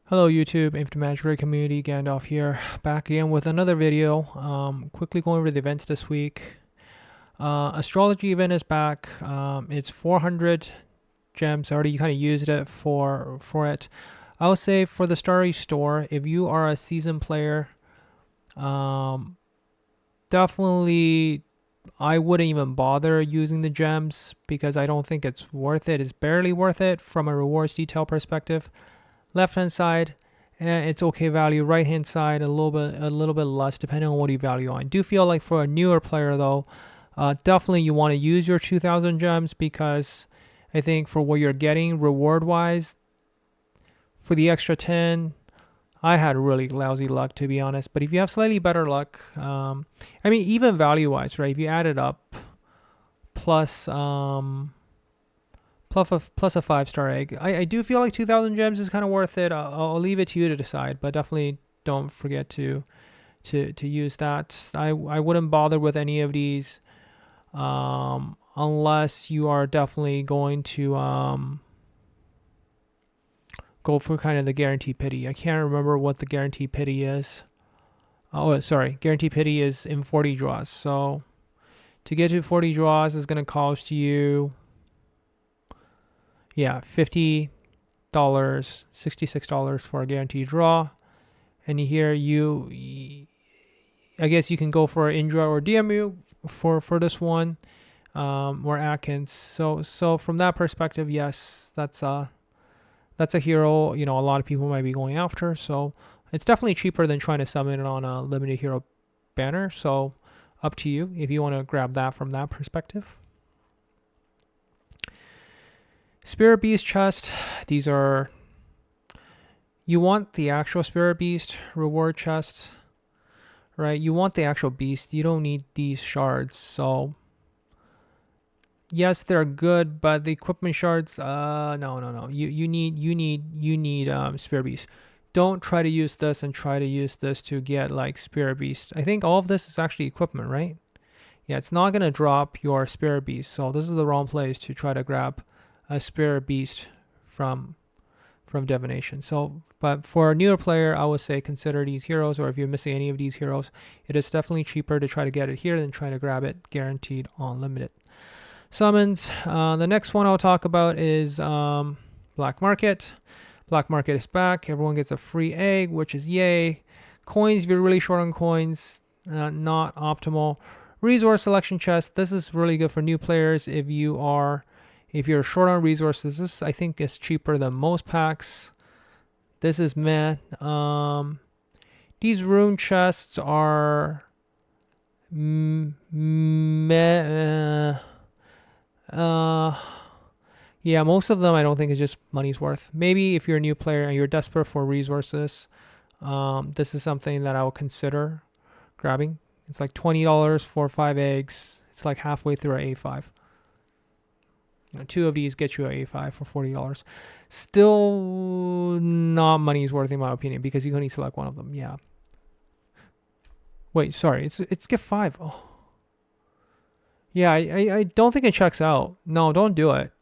Hello YouTube, Infinite Magicraid community, Gandalf here, back again with another video. Quickly going over the events this week. Astrology event is back. It's 400 gems. I already kind of used it for it. I would say for the Starry Store, if you are a seasoned player, definitely I wouldn't even bother using the gems because I don't think it's worth it. It's barely worth it from a rewards detail perspective. Left hand side, it's okay value. Right hand side, a little bit less depending on what you value on. I do feel like for a newer player though, definitely you want to use your 2,000 gems because I think for what you're getting reward wise, for the extra 10, I had really lousy luck to be honest. But if you have slightly better luck, I mean even value wise, right? If you add it up, plus plus a 5-star egg. I do feel like 2,000 gems is kind of worth it. I'll leave it to you to decide, but definitely don't forget to use that. I wouldn't bother with any of these unless you are definitely going to go for kind of the guaranteed pity. I can't remember what the guaranteed pity is. Oh, sorry, guaranteed pity is in 40 draws. So to get to 40 draws is going to cost you, yeah, $50, $66 for a guaranteed draw. And here I guess you can go for Indra or DMU for this one, or Atkins. So from that perspective, yes, that's a hero. You know, a lot of people might be going after. So it's definitely cheaper than trying to summon it on a limited hero banner. So up to you if you want to grab that from that perspective. Spirit Beast chest. These are, you want the actual Spirit Beast reward chest, right? You want the actual beast. You don't need these shards. So yes, they're good, but the equipment shards, no. You need Spirit Beast. Don't try to use this and try to use this to get like Spirit Beast. I think all of this is actually equipment, right? Yeah, it's not gonna drop your Spirit Beast. So this is the wrong place to try to grab a Spirit Beast from divination. So, but for a newer player, I would say consider these heroes, or if you're missing any of these heroes, it is definitely cheaper to try to get it here than trying to grab it guaranteed on limited. Summons. The next one I'll talk about is Black Market. Black Market is back. Everyone gets a free egg, which is yay. Coins, if you're really short on coins, not optimal. Resource selection chest. This is really good for new players. If you're short on resources, this I think is cheaper than most packs. This is meh. These rune chests are meh. Yeah, most of them I don't think is just money's worth. Maybe if you're a new player and you're desperate for resources, this is something that I will consider grabbing. It's like $20 for 5 eggs. It's like halfway through an A5. You know, 2 of these get you an A5 for $40. Still not money's worth in my opinion because you can only select one of them. Yeah. Wait, sorry. It's get 5. Oh. Yeah, I don't think it checks out. No, don't do it.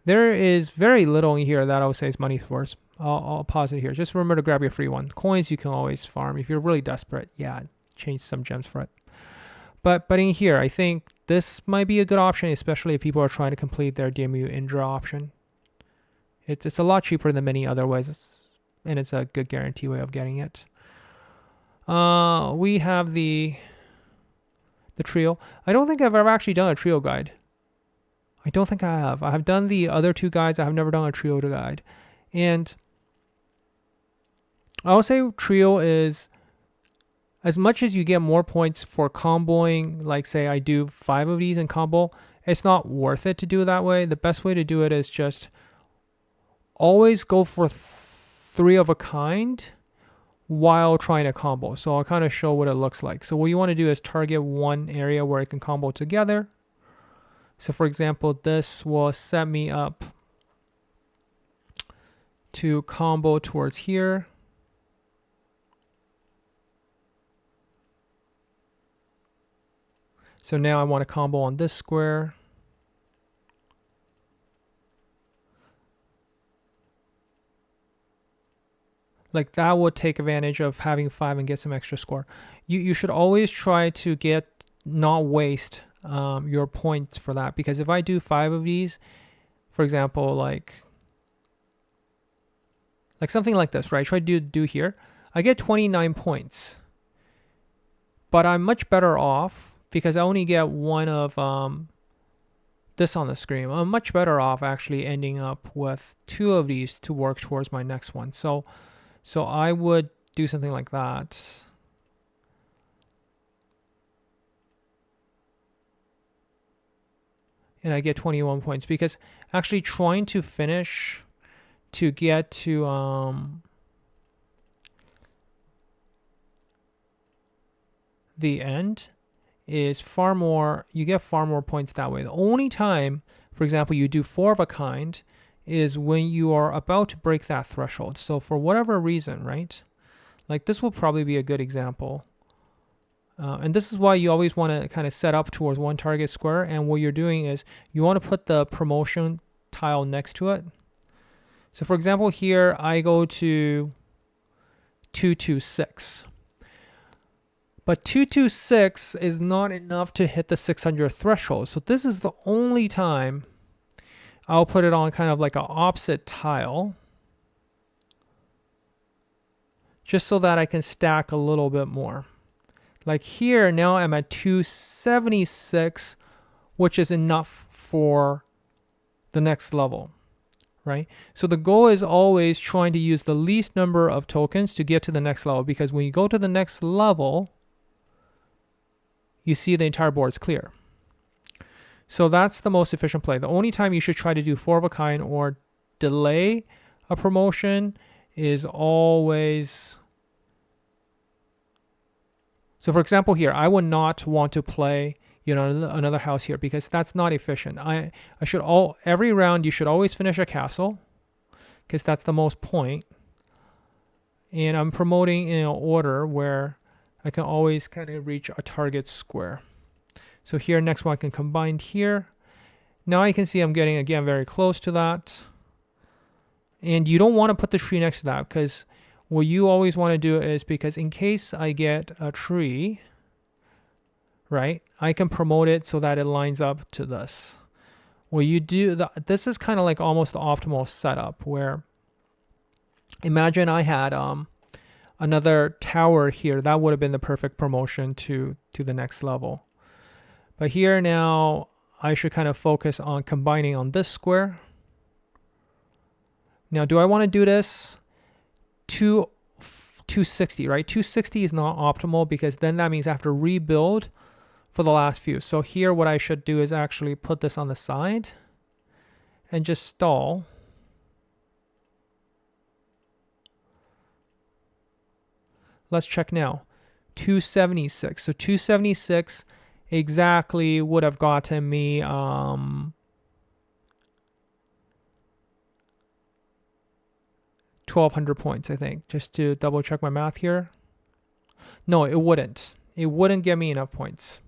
There is very little in here that I would say is money's worth. I'll pause it here. Just remember to grab your free one. Coins you can always farm. If you're really desperate, yeah, change some gems for it. But in here, I think this might be a good option, especially if people are trying to complete their DMU Indra option. It's a lot cheaper than many other ways, and it's a good guarantee way of getting it. We have the trio. I don't think I've ever actually done a trio guide. I don't think I have. I have done the other 2 guides. I have never done a trio guide. And I would say trio is, as much as you get more points for comboing, like say I do 5 of these in combo, it's not worth it to do it that way. The best way to do it is just always go for 3 of a kind while trying to combo. So I'll kind of show what it looks like. So what you want to do is target one area where it can combo together. So for example, this will set me up to combo towards here. So now I want to combo on this square. Like that would take advantage of having 5 and get some extra score. You should always try to not waste your points for that, because if I do 5 of these, for example, like something like this, right? Try to do here. I get 29 points, but I'm much better off because I only get one of this on the screen. I'm much better off actually ending up with 2 of these to work towards my next one. So I would do something like that. And I get 21 points because actually trying to finish to get to the end is far more, you get far more points that way. The only time, for example, you do 4 of a kind is when you are about to break that threshold. So for whatever reason, right? Like this will probably be a good example. And this is why you always want to kind of set up towards one target square. And what you're doing is you want to put the promotion tile next to it. So for example, here I go to 226. But 226 is not enough to hit the 600 threshold. So this is the only time I'll put it on kind of like an opposite tile, just so that I can stack a little bit more. Like here, now I'm at 276, which is enough for the next level, right? So the goal is always trying to use the least number of tokens to get to the next level, because when you go to the next level, you see the entire board is clear. So that's the most efficient play. The only time you should try to do 4 of a kind or delay a promotion is always... So for example here, I would not want to play, you know, another house here because that's not efficient. Every round you should always finish a castle because that's the most point. And I'm promoting in an order where I can always kind of reach a target square. So here, next one I can combine here. Now you can see I'm getting, again, very close to that. And you don't want to put the tree next to that, because what you always want to do is, because in case I get a tree, right, I can promote it so that it lines up to this. Well, this is kind of like almost the optimal setup, where imagine I had another tower here. That would have been the perfect promotion to the next level. But here now, I should kind of focus on combining on this square. Now, do I want to do this 260, right? 260 is not optimal because then that means I have to rebuild for the last few. So here, what I should do is actually put this on the side and just stall. Let's check now. 276. So 276 exactly would have gotten me 1,200 points, I think. Just to double check my math here. No, it wouldn't. It wouldn't give me enough points.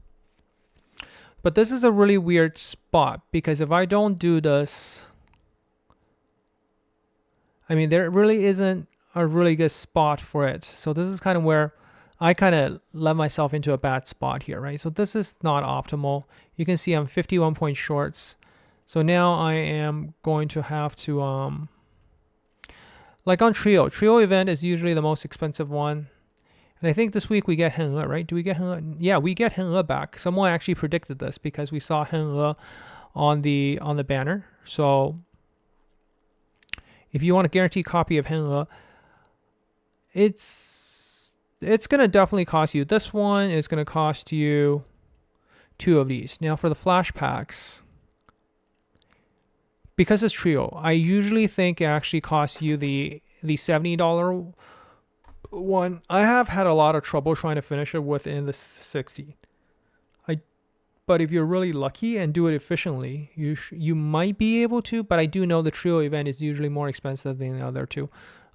But this is a really weird spot, because if I don't do this, I mean, there really isn't a really good spot for it. So this is kind of where I kind of let myself into a bad spot here, right? So this is not optimal. You can see I'm 51 points short. So now I am going to have to, like on Trio event is usually the most expensive one. And I think this week we get Heng E, right? Do we get Heng E? Yeah, we get Heng E back. Someone actually predicted this because we saw Heng E on the banner. So if you want a guaranteed copy of Heng E, it's going to definitely cost you. This one is going to cost you 2 of these. Now for the flash packs, because it's Trio, I usually think it actually costs you the $70 one. I have had a lot of trouble trying to finish it within the 60. But if you're really lucky and do it efficiently, you might be able to, but I do know the Trio event is usually more expensive than the other two.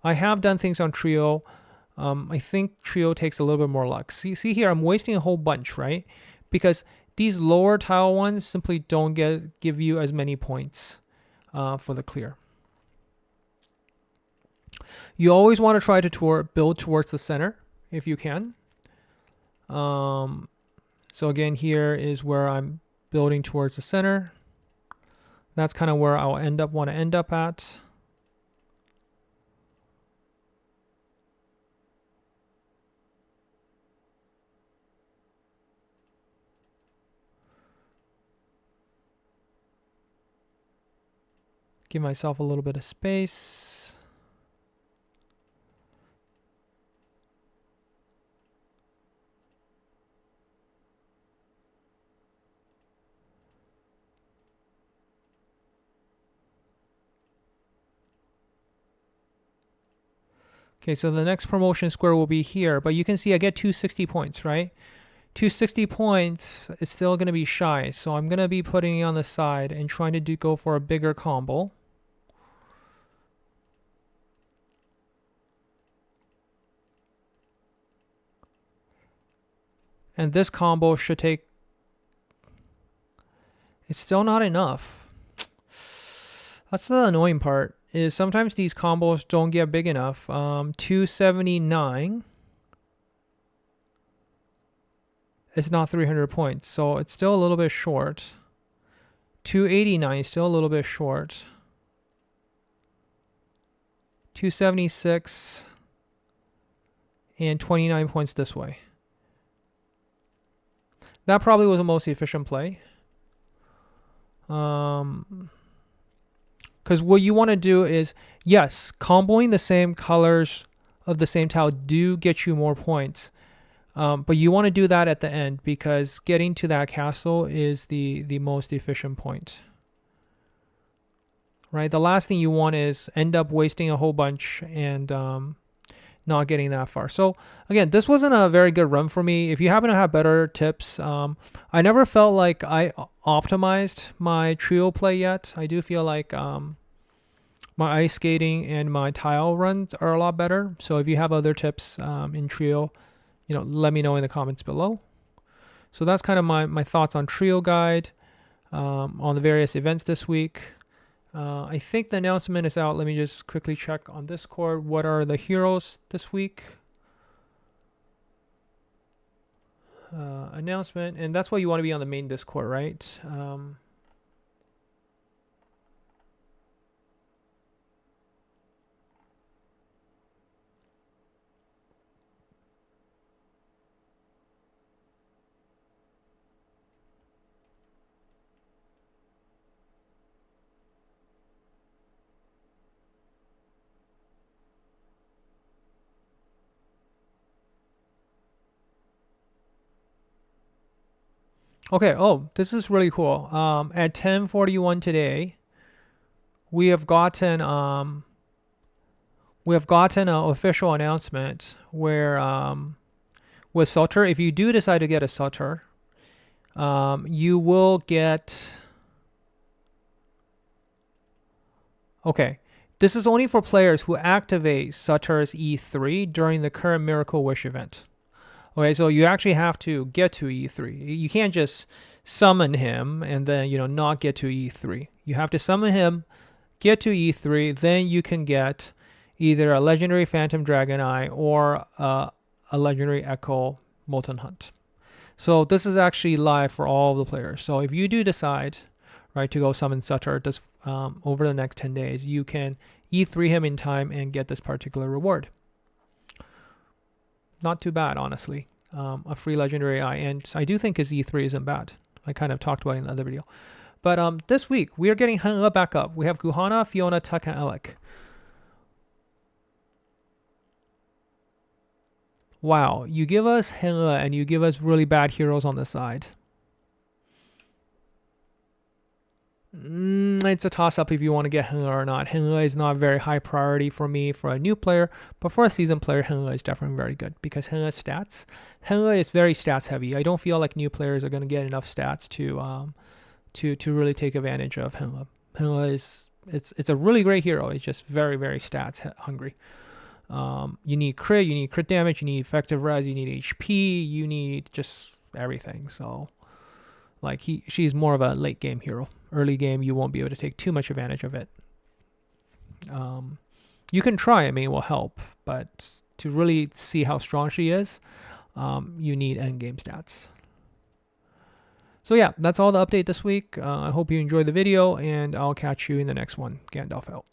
I have done things on Trio. I think Trio takes a little bit more luck. See here, I'm wasting a whole bunch, right? Because these lower tile ones simply don't give you as many points for the clear. You always want to try to build towards the center if you can. So again, here is where I'm building towards the center. That's kind of where I'll want to end up at. Give myself a little bit of space. Okay, so the next promotion square will be here, but you can see I get 260 points, right? 260 points is still going to be shy, so I'm going to be putting it on the side and trying to go for a bigger combo. And this combo should take... It's still not enough. That's the annoying part, is sometimes these combos don't get big enough. 279 is not 300 points, so it's still a little bit short. 289 is still a little bit short. 276 and 29 points this way. That probably was the most efficient play. Because what you want to do is, yes, comboing the same colors of the same tile do get you more points. But you want to do that at the end, because getting to that castle is the most efficient point. Right? The last thing you want is end up wasting a whole bunch and not getting that far. So again, this wasn't a very good run for me. If you happen to have better tips, I never felt like I optimized my trio play yet. I do feel like my ice skating and my tile runs are a lot better. So if you have other tips in trio, let me know in the comments below. So that's kind of my thoughts on trio guide, on the various events this week. I think the announcement is out. Let me just quickly check on Discord. What are the heroes this week? Announcement. And that's why you want to be on the main Discord, right? Okay, this is really cool. At 10:41 today, we have gotten an official announcement where with Sutter, if you do decide to get a Sutter, you will get... Okay, this is only for players who activate Sutter's E3 during the current Miracle Wish event. Okay, so you actually have to get to E3. You can't just summon him and then, not get to E3. You have to summon him, get to E3, then you can get either a legendary Phantom Dragon Eye or a legendary Echo Molten Hunt. So this is actually live for all the players. So if you do decide, right, to go summon Sutter this over the next 10 days, you can E3 him in time and get this particular reward. Not too bad, honestly. A free legendary eye, and I do think his E3 isn't bad. I kind of talked about it in the other video. But this week, we are getting Heng'e back up. We have Guhana, Fiona, Tuck, and Alec. Wow, you give us Heng'e and you give us really bad heroes on the side. It's a toss-up if you want to get Heng'e or not. Heng'e is not very high priority for me for a new player, but for a seasoned player, Heng'e is definitely very good because Heng'e is very stats heavy. I don't feel like new players are going to get enough stats to really take advantage of Heng'e. Heng'e it's a really great hero. It's just very, very stats hungry. You need crit damage, you need effective res, you need HP, you need just everything. So like she's more of a late game hero. Early game, you won't be able to take too much advantage of it. You can try. I mean, it will help. But to really see how strong she is, you need endgame stats. So yeah, that's all the update this week. I hope you enjoyed the video, and I'll catch you in the next one. Gandalf out.